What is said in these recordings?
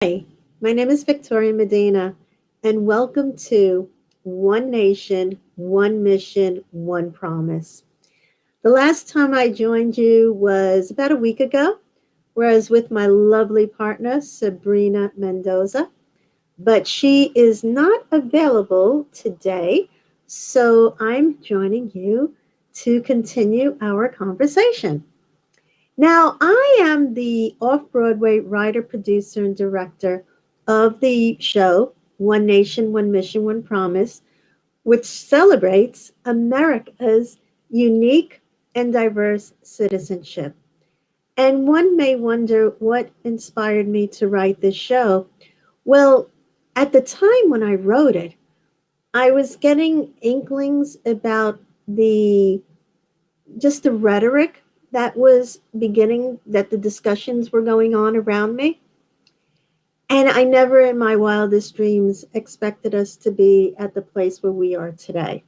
Hi, my name is Victoria Medina, and welcome to One Nation, One Mission, One Promise. The last time I joined you was about a week ago, where I was with my lovely partner, Sabrina Mendoza, but she is not available today, so I'm joining you to continue our conversation. Now, I am the off Broadway writer, producer, and director of the show One Nation, One Mission, One Promise, which celebrates America's unique and diverse citizenship. And one may wonder what inspired me to write this show. Well, at the time when I wrote it, I was getting inklings about the just the rhetoric that was beginning, that the discussions were going on around me. And I never in my wildest dreams expected us to be at the place where we are today.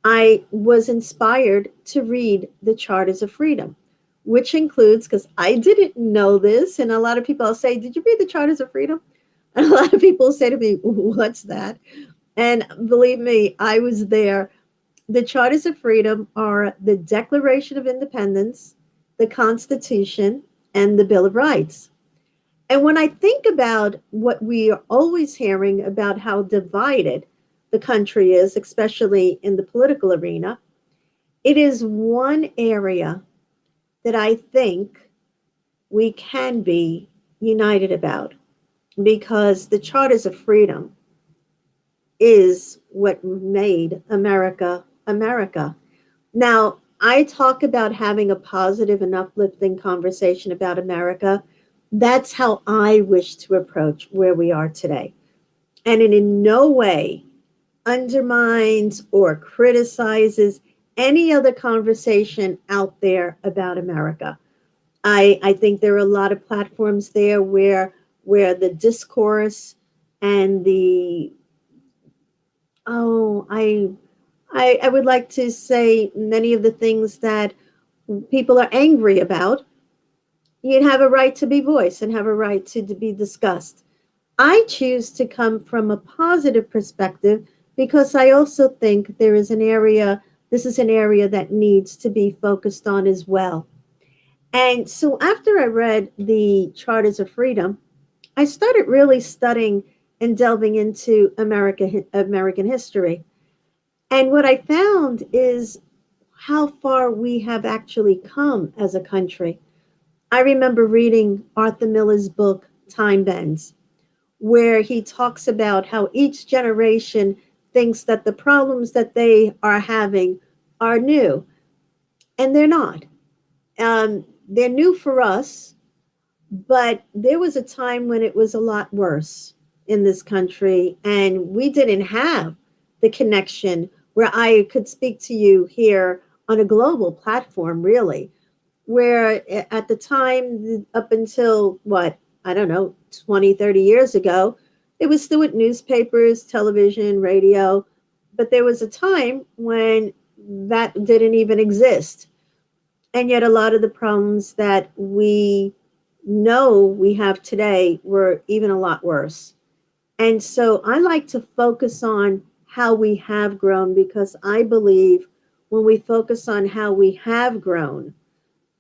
I was inspired to read the Charters of Freedom, which includes, because I didn't know this, and a lot of people say, "Did you read the Charters of Freedom?" And a lot of people say to me, "What's that?" And believe me, I was there. The Charters of Freedom are the Declaration of Independence, the Constitution, and the Bill of Rights. And when I think about what we are always hearing about how divided the country is, especially in the political arena, it is one area that I think we can be united about, because the Charters of Freedom is what made America America. Now, I talk about having a positive and uplifting conversation about America. That's how I wish to approach where we are today. And it in no way undermines or criticizes any other conversation out there about America. I think there are a lot of platforms there where the discourse and the oh I would like to say many of the things that people are angry about, you'd have a right to be voiced and have a right to be discussed. I choose to come from a positive perspective because I also think this is an area that needs to be focused on as well. And so after I read the Charters of Freedom, I started really studying and delving into American history. And what I found is how far we have actually come as a country. I remember reading Arthur Miller's book, Time Bends, where he talks about how each generation thinks that the problems that they are having are new, and they're not. They're new for us, but there was a time when it was a lot worse in this country, and we didn't have the connection where I could speak to you here on a global platform, really, where at the time, up until what, I don't know, 20, 30 years ago, it was still with newspapers, television, radio, but there was a time when that didn't even exist. And yet, a lot of the problems that we know we have today were even a lot worse. And so I like to focus on how we have grown, because I believe when we focus on how we have grown,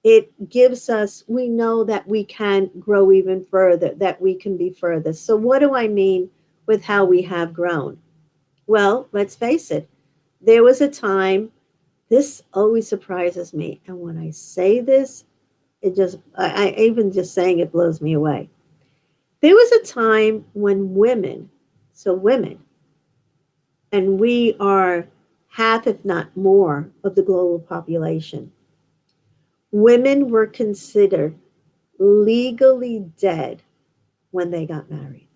it gives us, we know that we can grow even further, that we can be further. So, what do I mean with how we have grown? Well, let's face it, there was a time, this always surprises me. And when I say this, I even just saying it blows me away. There was a time when women, so women, and we are half, if not more, of the global population, women were considered legally dead when they got married.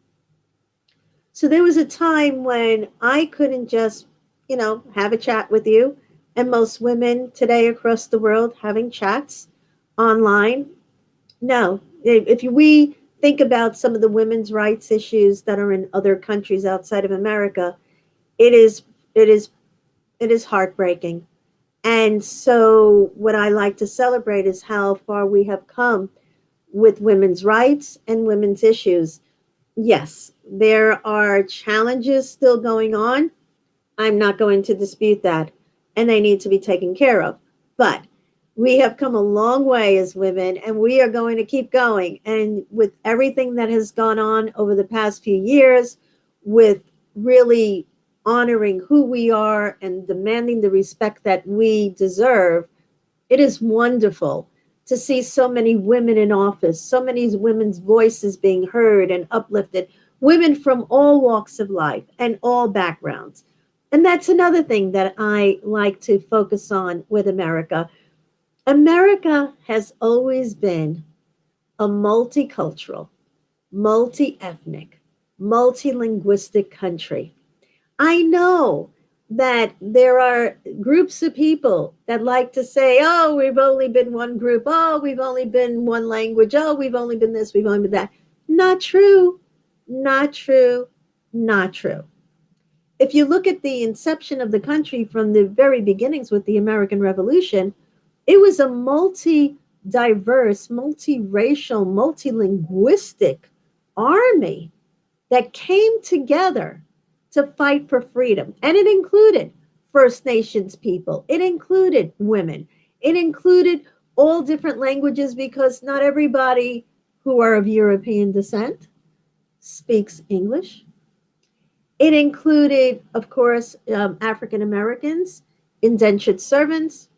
So there was a time when I couldn't just, have a chat with you. And most women today across the world having chats online. No, if we think about some of the women's rights issues that are in other countries outside of America, it is it is it is heartbreaking. And so what I like to celebrate is how far we have come with women's rights and women's issues. Yes, there are challenges still going on. I'm not going to dispute that, and they need to be taken care of. But we have come a long way as women, and we are going to keep going. And with everything that has gone on over the past few years, with really honoring who we are and demanding the respect that we deserve, it is wonderful to see so many women in office, so many women's voices being heard and uplifted, women from all walks of life and all backgrounds. And that's another thing that I like to focus on with America. America has always been a multicultural, multi ethnic, multilinguistic country. I know that there are groups of people that like to say, oh, we've only been one group. Oh, we've only been one language. Oh, we've only been this, we've only been that. Not true. Not true. Not true. If you look at the inception of the country from the very beginnings with the American Revolution, it was a multi diverse, multiracial, multilinguistic army that came together to fight for freedom. And it included First Nations people, it included women, it included all different languages because not everybody who are of European descent speaks English. It included, of course, African Americans, indentured servants,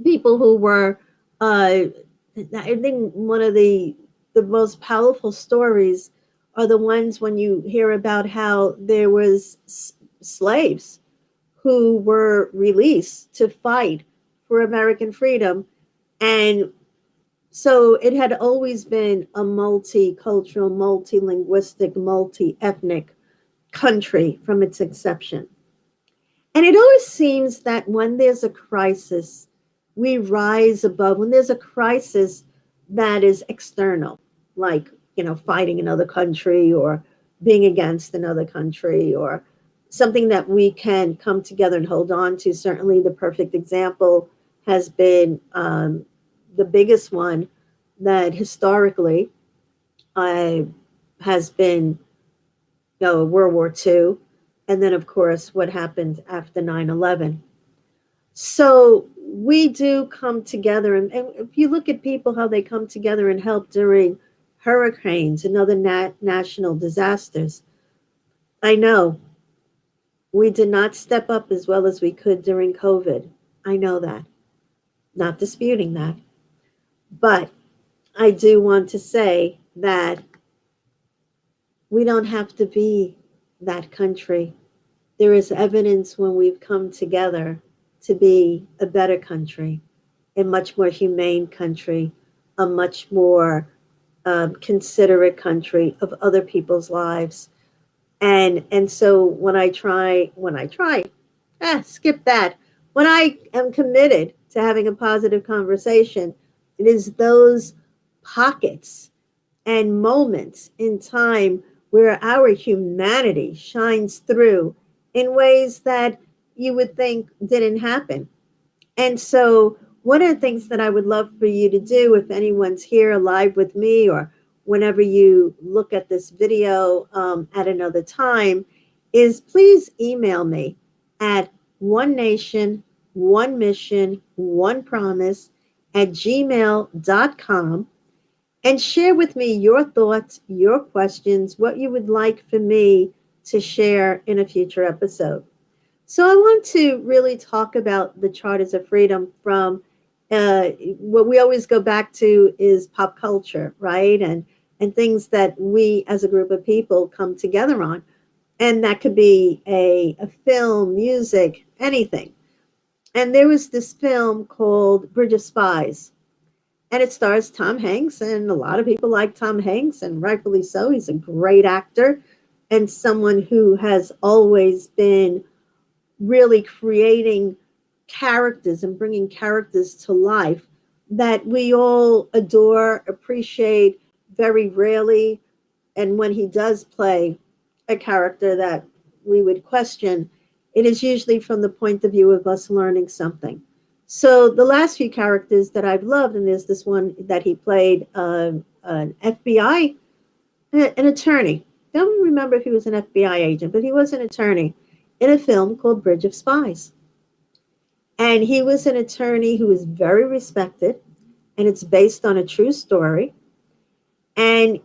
people who were, I think one of the most powerful stories are the ones when you hear about how there was slaves who were released to fight for American freedom. And so it had always been a multicultural, multilinguistic, multi-ethnic country from its inception. And it always seems that when there's a crisis, we rise above. When there's a crisis that is external, like, fighting another country or being against another country or something that we can come together and hold on to. Certainly, the perfect example has been the biggest one that historically has been World War II. And then, of course, what happened after 9/11. So we do come together. And if you look at people, how they come together and help during hurricanes and other national disasters, I know we did not step up as well as we could during COVID. I know that. Not disputing that. But I do want to say that we don't have to be that country. There is evidence when we've come together to be a better country, a much more humane country, a much more considerate country of other people's lives. And so skip that. When I am committed to having a positive conversation, it is those pockets and moments in time where our humanity shines through in ways that you would think didn't happen. And so, one of the things that I would love for you to do, if anyone's here live with me or whenever you look at this video at another time, is please email me at one nation, one mission, one promise at gmail.com and share with me your thoughts, your questions, what you would like for me to share in a future episode. So I want to really talk about the Charters of Freedom from what we always go back to is pop culture, right? And things that we as a group of people come together on. And that could be a film, music, anything. And there was this film called Bridge of Spies. And it stars Tom Hanks, and a lot of people like Tom Hanks, and rightfully so. He's a great actor and someone who has always been really creating characters and bringing characters to life that we all adore, appreciate very rarely. And when he does play a character that we would question, it is usually from the point of view of us learning something. So the last few characters that I've loved, and there's this one that he played, an FBI an attorney. I don't remember if he was an FBI agent, but he was an attorney in a film called Bridge of Spies. And he was an attorney who was very respected, and it's based on a true story. And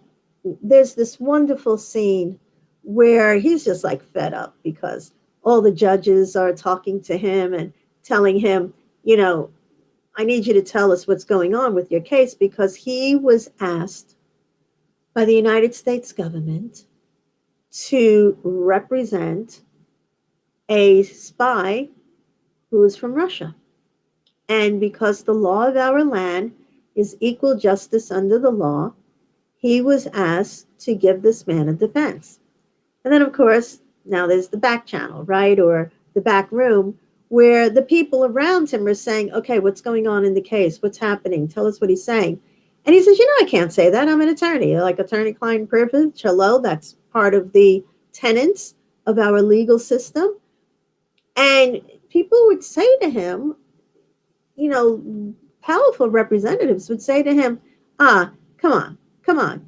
there's this wonderful scene where he's just like fed up because all the judges are talking to him and telling him, you know, I need you to tell us what's going on with your case, because he was asked by the United States government to represent a spy who was from Russia. And because the law of our land is equal justice under the law, he was asked to give this man a defense. And then, of course, now there's the back channel, right? Or the back room where the people around him are saying, okay, what's going on in the case? What's happening? Tell us what he's saying. And he says, I can't say that. I'm an attorney. Like attorney-client privilege. Hello, that's part of the tenets of our legal system. And people would say to him, powerful representatives would say to him, come on, come on.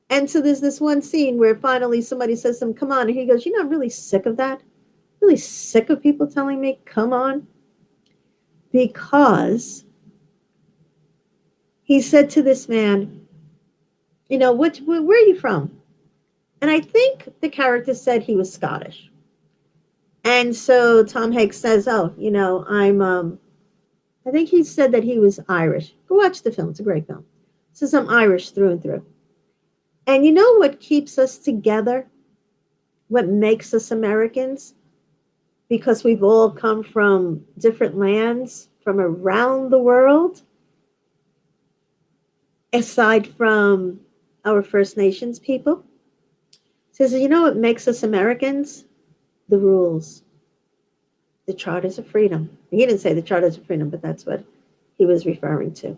And so there's this one scene where finally somebody says to him, come on. And he goes, I'm really sick of that. Really sick of people telling me, come on. Because he said to this man, where are you from? And I think the character said he was Scottish. And so Tom Hanks says, I think he said that he was Irish. Go watch the film. It's a great film. Says I'm Irish through and through. And you know what keeps us together? What makes us Americans? Because we've all come from different lands from around the world. Aside from our First Nations people. Says, you know what makes us Americans? The rules. The Charters of Freedom. He didn't say the Charters of Freedom, but that's what he was referring to.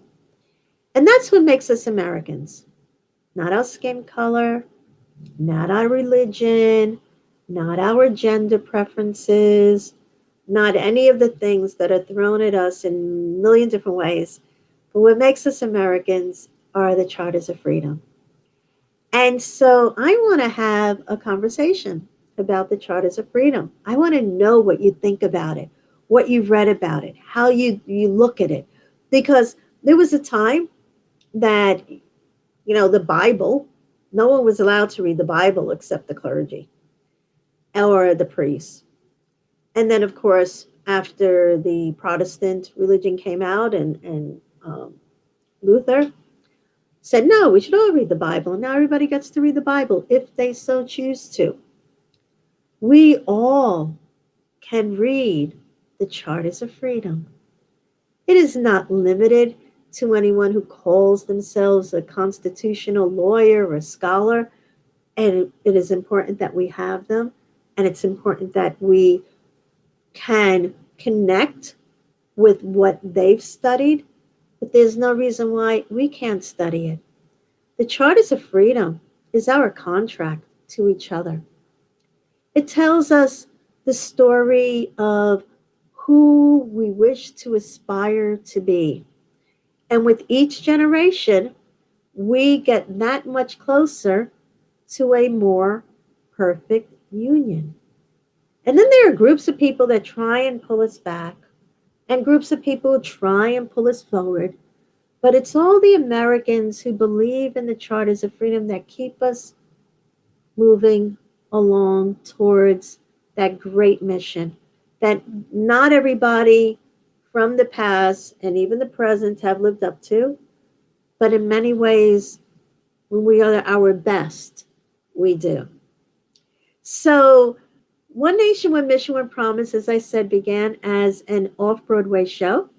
And that's what makes us Americans. Not our skin color, not our religion, not our gender preferences, not any of the things that are thrown at us in a million different ways. But what makes us Americans are the Charters of Freedom. And so I want to have a conversation about the Charters of Freedom. I want to know what you think about it, what you've read about it, how you look at it. Because there was a time that, the Bible, no one was allowed to read the Bible except the clergy or the priests. And then, of course, after the Protestant religion came out and Luther said, no, we should all read the Bible. And now everybody gets to read the Bible if they so choose to. We all can read the Charters of Freedom. It is not limited to anyone who calls themselves a constitutional lawyer or scholar. And it is important that we have them. And it's important that we can connect with what they've studied. But there's no reason why we can't study it. The Charters of Freedom is our contract to each other. It tells us the story of who we wish to aspire to be. And with each generation, we get that much closer to a more perfect union. And then there are groups of people that try and pull us back, and groups of people who try and pull us forward. But it's all the Americans who believe in the Charters of Freedom that keep us moving along towards that great mission that not everybody from the past and even the present have lived up to. But in many ways, when we are our best, we do. So One Nation, One Mission, One Promise, as I said, began as an off-Broadway show.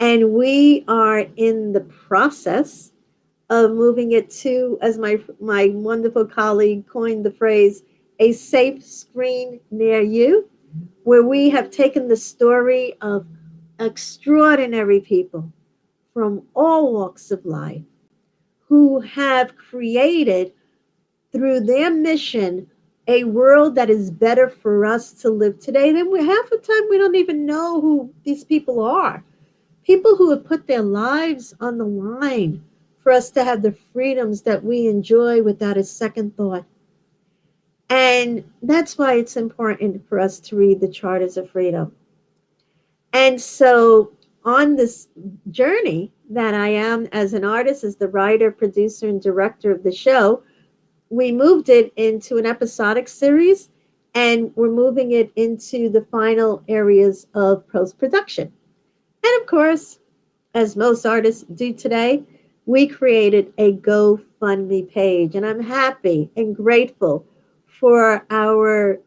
And we are in the process of moving it to, as my wonderful colleague coined the phrase, a safe screen near you, where we have taken the story of extraordinary people from all walks of life who have created, through their mission, a world that is better for us to live today. Then half the time we don't even know who these people are. People who have put their lives on the line for us to have the freedoms that we enjoy without a second thought. And that's why it's important for us to read the Charters of Freedom. And so, on this journey that I am as an artist, as the writer, producer, and director of the show, we moved it into an episodic series, and we're moving it into the final areas of post production. And of course, as most artists do today, we created a GoFundMe page, and I'm happy and grateful for our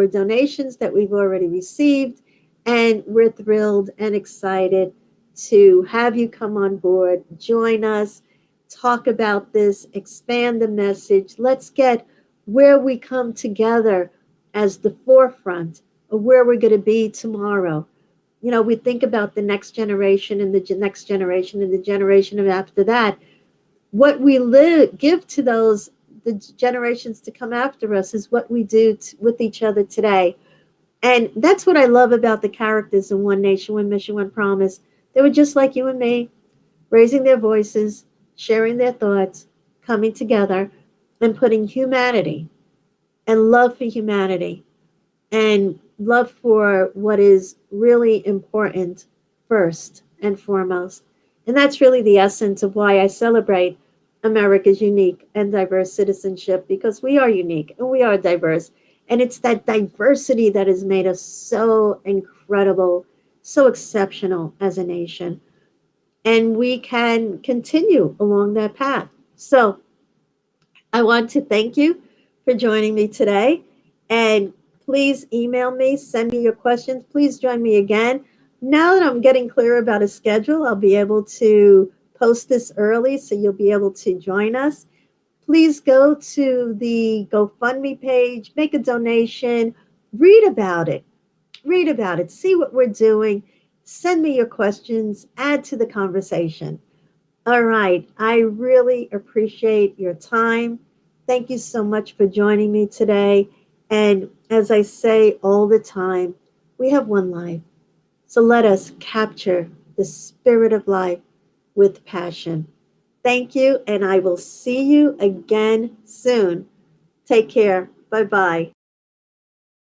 donations that we've already received, and we're thrilled and excited to have you come on board, join us, talk about this, expand the message. Let's get where we come together as the forefront of where we're going to be tomorrow. We think about the next generation and the next generation and the generation of after that. What we give to the generations to come after us is what we do with each other today. And that's what I love about the characters in One Nation, One Mission, One Promise. They were just like you and me, raising their voices, sharing their thoughts, coming together, and putting humanity and love for humanity and love for what is really important first and foremost. And that's really the essence of why I celebrate America's unique and diverse citizenship, because we are unique and we are diverse. And it's that diversity that has made us so incredible, so exceptional as a nation. And we can continue along that path. So I want to thank you for joining me today. And please email me, send me your questions. Please join me again. Now that I'm getting clear about a schedule, I'll be able to post this early so you'll be able to join us. Please go to the GoFundMe page, make a donation, read about it. Read about it, see what we're doing. Send me your questions, add to the conversation. All right. I really appreciate your time. Thank you so much for joining me today. And as I say all the time, we have one life. So let us capture the spirit of life with passion. Thank you, and I will see you again soon. Take care. Bye bye.